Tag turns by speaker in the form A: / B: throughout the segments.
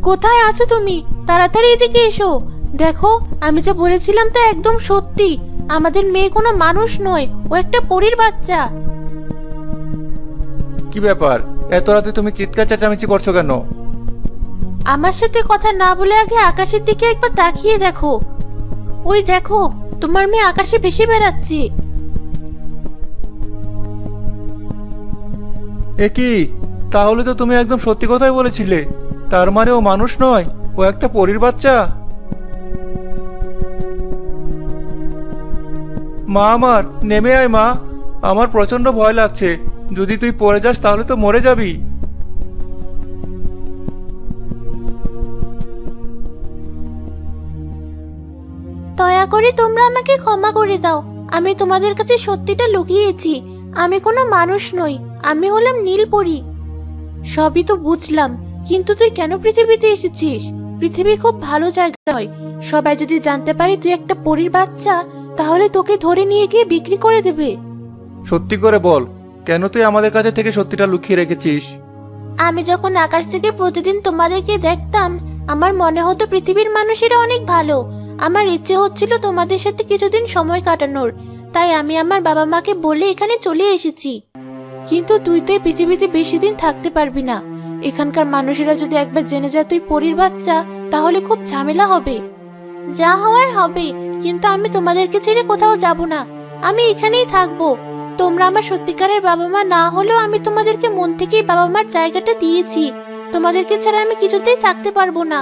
A: কোথায় আছো তুমি? তাড়াতাড়ি এদিকে এসো। দেখো, আমি যা বলেছিলাম তা একদম সত্যি। আমাদের মেয়ে কোনো মানুষ নয়, ও একটা পরীর বাচ্চা।
B: কি ব্যাপার, এত রাতে তুমি চিৎকার চেঁচামেচি করছো কেন?
A: আমার সাথে কথা না বলে আগে আকাশের দিকে একবার তাকিয়ে দেখো। ওই দেখো, তোমার মেয়ে আকাশে ভেসে বেড়াচ্ছে।
B: এ কি, তাহলে তো তুমি একদম সত্যি কথাই বলেছিলে। তার মানে ও মানুষ নয়, ও একটা পরীর বাচ্চা। মা আমার, নেমে আয় মা। আমার প্রচন্ড ভয় লাগছে। যদি তুই পড়ে যাস তাহলে তো মরে যাবি।
A: দয়া করে তোমরা আমাকে ক্ষমা করে দাও। আমি তোমাদের কাছে সত্যিটা লুকিয়েছি। আমি কোনো মানুষ নই, আমি হলাম নীলপরী। সবই তো বুঝলাম, কিন্তু তুই কেন পৃথিবীতে এসেছিস? পৃথিবী খুব ভালো জায়গা নয়। সবাই যদি জানতে পারে তুই একটা পরীর বাচ্চা, তাহলে তোকে ধরে নিয়ে গিয়ে বিক্রি করে দেবে।
B: সত্যি করে বল, কেন তুই আমাদের কাছে থেকে সত্যিটা লুকিয়ে রেখেছিস?
A: আমি যখন আকাশ থেকে প্রতিদিন তোমাদেরকে দেখতাম, আমার মনে হতো পৃথিবীর মানুষেরা অনেক ভালো। আমার ইচ্ছে হচ্ছিল তোমাদের সাথে কিছুদিন সময় কাটানোর, তাই আমি আমার বাবা মাকে বলে এখানে চলে এসেছি। কিন্তু তুই তো এই পৃথিবীতে বেশি দিন থাকতে পারবি না। এখানকার মানুষেরা যদি একবার জেনে যায় তুই পরীর বাচ্চা, তাহলে খুব ঝামেলা হবে। যা হওয়ার হবে, কিন্তু আমি তোমাদেরকে ছেড়ে কোথাও যাব না। আমি এখানেই থাকবো। তোমরা আমার সত্যিকারের বাবা মা না হলেও আমি তোমাদেরকে মন থেকেই বাবা মার জায়গাটা দিয়েছি। তোমাদেরকে ছাড়া আমি কিছুতেই থাকতে পারবো না।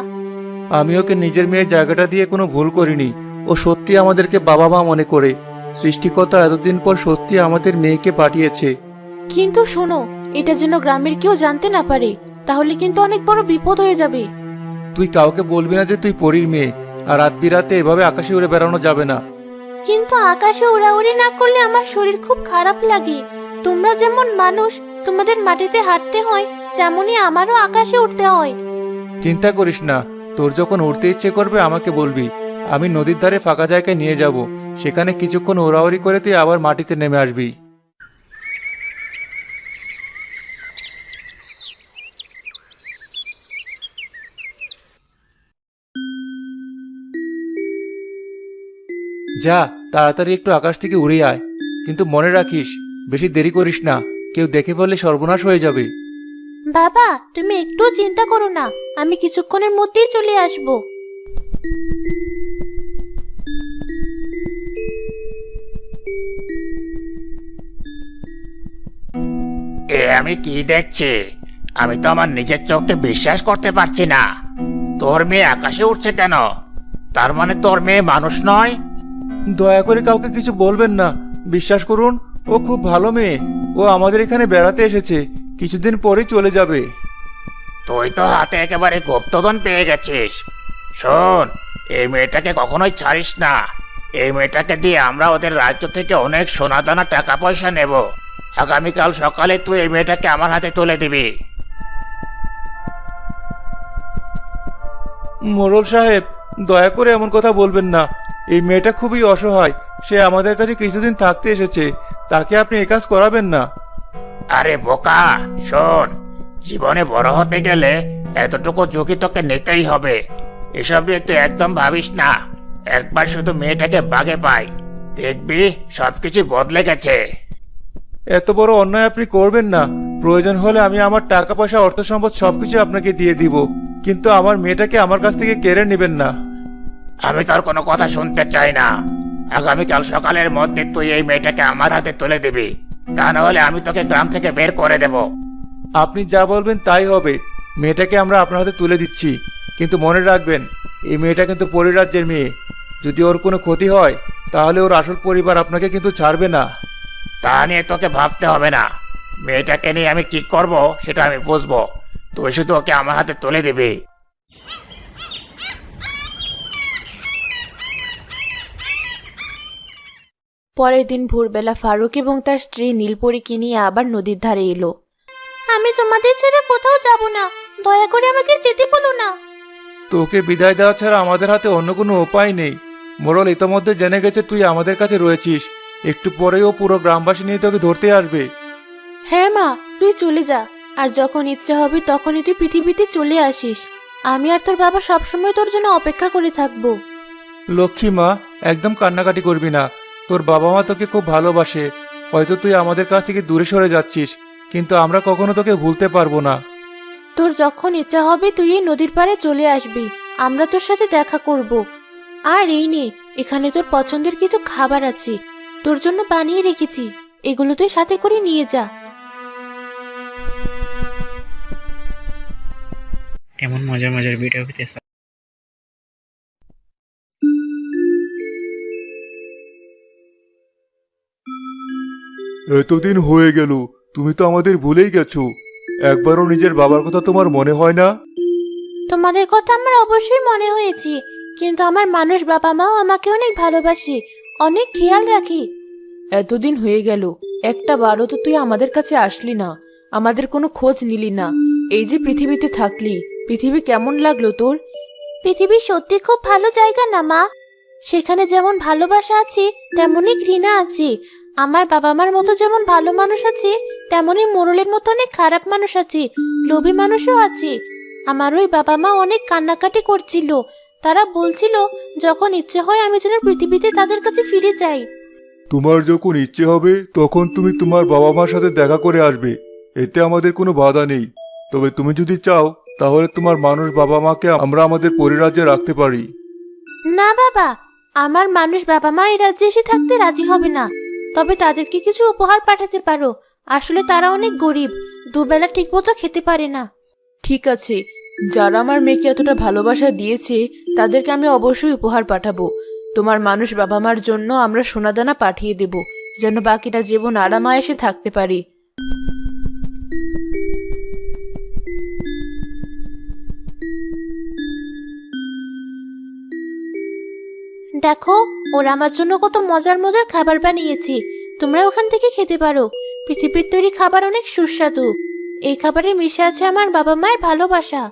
B: আমি ওকে নিজের মেয়ের জায়গাটা দিয়ে কোনো ভুল করিনি। ও সত্যি আমাদেরকে বাবা মা মনে করে। সৃষ্টিকর্তা এতদিন পর সত্যি আমাদের মেয়েকে পাঠিয়েছে।
A: কিন্তু শোনো, এটা যেন গ্রামের কেউ জানতে না পারে, তাহলে কিন্তু অনেক বড় বিপদ হয়ে যাবে।
B: তুই কাউকে বলবি না যে তুই পরীর মেয়ে, আর রাত বিরাতে এভাবে আকাশে উড়ে বেড়ানো যাবে না।
A: কিন্তু আকাশে উড়াউড়ি না করলে আমার শরীর খুব খারাপ লাগে। তোমরা যেমন মানুষ, তোমাদের মাটিতে হাঁটতে হয়, তেমনি আমারও আকাশে উঠতে হয়।
B: চিন্তা করিস না, তোর যখন উড়তে ইচ্ছে করবে আমাকে বলবি। আমি নদীর ধারে ফাঁকা জায়গায় নিয়ে যাব। সেখানে কিছুক্ষণ ওড়াউড়ি করে তুই আবার মাটিতে নেমে আসবি। যা, তাড়াতাড়ি একটু আকাশ থেকে উড়ে আয়। কিন্তু মনে রাখিস, বেশি দেরি করিস না। কেউ দেখে ফেললে সর্বনাশ হয়ে যাবে।
A: বাবা, তুমি একটু চিন্তা করো না, আমি কিছুক্ষণের মধ্যেই চলে আসব।
C: এ আমি কি দেখছি? আমি তো আমার নিজের চোখকে বিশ্বাস করতে পারছি না। তোর মেয়ে আকাশে উঠছে কেন? তার মানে তোর মেয়ে মানুষ নয়?
B: দয়া করে কাউকে কিছু বলবেন না। বিশ্বাস করুন, ও খুব ভালো মেয়ে। ও আমাদের এখানে বেড়াতে এসেছে, কিছুদিন পরেই চলে যাবে।
C: তুই তো হাতে একেবারে গুপ্তধন পেয়ে গেছিস। শোন, এই মেয়েটাকে কখনোই ছাড়িস না। এই মেয়েটাকে দিয়ে আমরা ওদের রাজ্য থেকে অনেক সোনাদানা টাকা পয়সা নেব। আগামীকাল সকালে তুই এই মেয়েটাকে আমার হাতে তুলে দিবি।
B: মোড়ল সাহেব, দয়া করে এমন কথা বলবেন না। এই মেয়েটা খুবই অসহায়। সে আমাদের কাছে কিছুদিন থাকতে এসেছে। তাকে আপনি এ কাজ করাবেন না।
C: আরে বোকা, শোন, জীবনে বড় হতে গেলে এতটুকু ঝুঁকি তোকে নিতেই হবে। এসব নিয়ে তুই একদম ভাবিস না। একবার শুধু মেয়েটাকে বাগে পাই, দেখবি সবকিছু বদলে গেছে।
B: এত বড় অন্যায় আপনি করবেন না। প্রয়োজন হলে আমি আমার টাকা পয়সা অর্থ সম্পদ সবকিছু আপনাকে দিয়ে দিব, কিন্তু আমার মেয়েটাকে আমার কাছ থেকে কেড়ে নেবেন না।
C: আমি তোর কোনো কথা শুনতে চাই না। আগামীকাল সকালের মধ্যে তুই এই মেয়েটাকে আমার হাতে তুলে দিবি, তা না হলে আমি তোকে গ্রাম থেকে বের করে দেব।
B: আপনি যা বলবেন তাই হবে। মেয়েটাকে আমরা আপনার হাতে তুলে দিচ্ছি, কিন্তু মনে রাখবেন, এই মেয়েটা কিন্তু পরিরাজ্যের মেয়ে। যদি ওর কোনো ক্ষতি হয়, তাহলে ওর আসল পরিবার আপনাকে কিন্তু ছাড়বে না।
C: তা নিয়ে তোকে ভাবতে হবে না। মেয়েটাকে নিয়ে আমি কি করব সেটা আমি বুঝবো। তুই শুধু ওকে আমার হাতে তুলে দিবি।
A: পরের দিন ভোরবেলা ফারুক এবং তার স্ত্রী নীলপরীকে নিয়ে আবার নদীর ধারে এলো। আমি তোমাদের ছেড়ে কোথাও যাব না, দয়া করে আমাকে যেতে বলো না।
B: তোকে বিদায় দেওয়া ছাড়া আমাদের হাতে অন্য কোনো উপায় নেই। মোড়ল ইতোমধ্যে জেনে গেছে তুই আমাদের কাছে রয়েছিস। একটু পরেই ও পুরো গ্রামবাসী নিয়ে তোকে ধরতে আসবে।
A: হ্যাঁ মা, তুই চলে যা, আর যখন ইচ্ছে হবে তখনই তুই পৃথিবীতে চলে আসিস। আমি আর তোর বাবা সবসময় তোর জন্য অপেক্ষা করে থাকবো।
B: লক্ষ্মী মা, একদম কান্নাকাটি করবি না। তোর বাবা মা তোকে খুব ভালোবাসে। হয়তো তুই আমাদের কাছ থেকে দূরে সরে যাচ্ছিস, কিন্তু আমরা কখনো তোকে ভুলতে পারবো না।
A: তোর যখন ইচ্ছা হবে তুই এই নদীর পাড়ে চলে আসবি, আমরা তোর সাথে দেখা করব। আর এই নে, এখানে তোর পছন্দের কিছু খাবার আছে, তোর জন্য বানিয়ে রেখেছি, এগুলো তুই সাথে করে নিয়ে যা।
D: এমন মজার মজার ভিডিও পেতে
B: এতদিন হয়ে গেল, তুমি তো আমাদের ভুলেই গেছো। একবারও নিজের বাবার কথা তোমার মনে হয় না?
A: তোমাদের কথা আমার অবশ্যই মনে হয়েছে, কিন্তু আমার মানুষ বাবা মাও আমাকে অনেক ভালোবাসে, অনেক খেয়াল রাখে।
E: এতদিন হয়ে গেল, একটা বারও তো তুই আমাদের কাছে আসলি না, আমাদের কোনো খোঁজ নিলি না। এই যে পৃথিবীতে থাকলি, পৃথিবী কেমন লাগলো তোর?
A: পৃথিবী সত্যি খুব ভালো জায়গা না মা? সেখানে যেমন ভালোবাসা আছে তেমনই ঘৃণা আছে। আমার বাবা মার মতো যেমন ভালো মানুষ আছে, তেমনই মোরলের মতো অনেক খারাপ মানুষ আছে, লোভী মানুষও আছে। আমার ওই বাবা মা অনেক কান্নাকাটি করছিল, তারা বলছিল যখন ইচ্ছে হয় আমি যেন পৃথিবীতে তাদের কাছে ফিরে যাই।
B: তোমার যখন ইচ্ছে হবে তখন তুমি তোমার বাবা মার সাথে দেখা করে আসবে, এতে আমাদের কোনো বাধা নেই। তবে তুমি যদি চাও তাহলে তোমার মানুষ বাবা মাকে আমরা আমাদের পরিরাজ্যে রাখতে পারি।
A: না বাবা, আমার মানুষ বাবা মা এই রাজ্যে এসে থাকতে রাজি হবে না। তবে তাদেরকে কিছু উপহার পাঠাতে পারো, আসলে তারা অনেক গরিব, দুবেলা ঠিকমতো খেতে পারে না।
E: ঠিক আছে, যারা আমার মেয়েকে এতটা ভালোবাসা দিয়েছে তাদেরকে আমি অবশ্যই উপহার পাঠাবো। তোমার মানুষ বাবা মার জন্য আমরা সোনাদানা পাঠিয়ে দেব, যেন বাকিটা জীবন আরামায়েশে থাকতে পারি।
A: দেখো, ওরা আমার জন্য কত মজার মজার খাবার বানিয়েছে, তোমরা ওখান থেকে খেতে পারো। পৃথিবীর তৈরি খাবার অনেক সুস্বাদু, এই খাবারে মিশে আছে আমার বাবা মায়ের ভালোবাসা।